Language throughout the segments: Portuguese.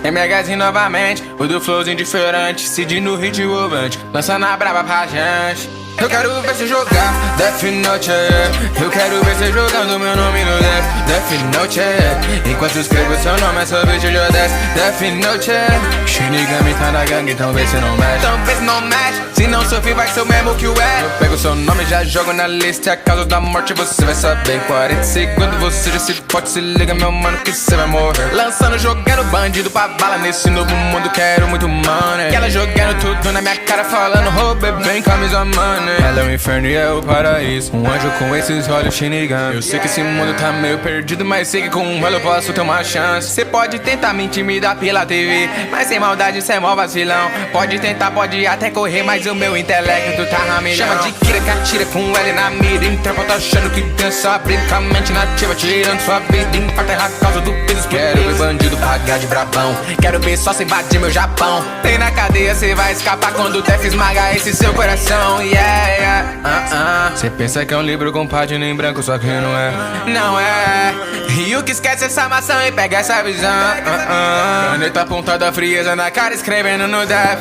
MHzinho novamente, o do flowzinho diferente. Cid no hit roubante, lançando a braba pra gente. Eu quero ver você jogar Death Note. Eu quero ver você jogando meu nome no Death Note. Enquanto escrevo seu nome, essa bitch já desce Death Note. Shinigami tá na gangue, então vê se não mexe. Então vê se não mexe, se não sofrer vai ser o mesmo que o é. Eu pego seu nome e já jogo na lista. A causa da morte você vai saber. 40 segundos você já se pode. Se liga meu mano que você vai morrer. Lançando, jogando bandido pra bala. Nesse novo mundo quero muito money. E ela jogando tudo na minha cara falando roubei bem camisa money. Ela é o inferno e é o paraíso. Um anjo com esses olhos Shinigami. Eu sei que esse mundo tá meio perdido, mas sei que com ela eu posso ter uma chance. Cê pode tentar me intimidar pela TV, mas sem maldade cê é mó vacilão. Pode tentar, pode até correr, mas o meu intelecto tá ramelhão. Chama de Kira que atira com L na mira. Interpreta achando que dança bravamente nativa, tirando sua vida. Infarta a causa do peso. Quero ver bandido pagar de brabão. Quero ver só sem invadir meu Japão. Tem na cadeia, cê vai escapar quando o Def esmagar esse seu coração. Cê pensa que é um livro com página em branco, só que não é. Não é. E o que esquece essa maçã e pega essa visão. Caneta apontada, frieza na cara, escrevendo no Def.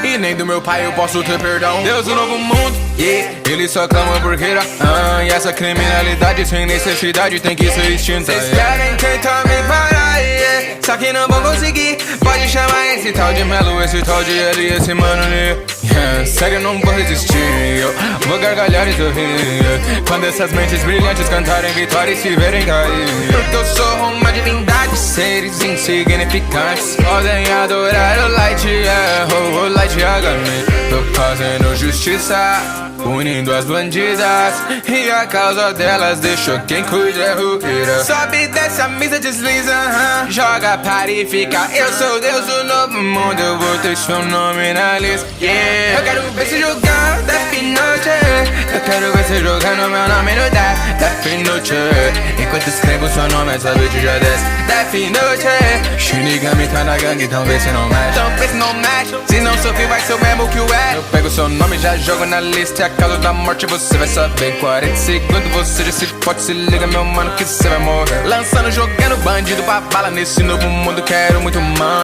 E nem do meu pai eu posso ter perdão. Deus do novo mundo, yeah. Ele só clama por queira. E essa criminalidade sem necessidade tem que ser extinta. Cês querem tentar me parar, yeah. Só que não vão conseguir. Pode chamar esse tal de Melo, esse tal de L, esse mano ali, yeah. Sério, não vou resistir. Eu vou gargalhar e sorrir quando essas mentes brilhantes cantarem vitória e se verem cair. Porque eu sou uma divindade, seres insignificantes podem adorar o Light, yeah. O Light Yagami. Tô fazendo justiça, unindo as bandidas, e a causa delas deixou quem cuida é ruíra. Sobe dessa mesa, desliza, joga, para e fica. Eu sou Deus do novo mundo, eu vou ter seu nome na lista, yeah. Eu quero ver você jogar Death Note. Eu quero ver você jogando meu nome no Death Note. Enquanto escrevo seu nome, essa bitch já desce Death Note. Shinigami tá na gangue, então vê se não mexe. Então vê se não mexe, se não sofrer vai ser o mesmo que o é. Eu pego seu nome e já jogo na lista. E a causa da morte você vai saber. 40 segundos você já se pode. Se liga meu mano que você vai morrer. Lançando, jogando bandido pra bala. Nesse novo mundo quero muito mano.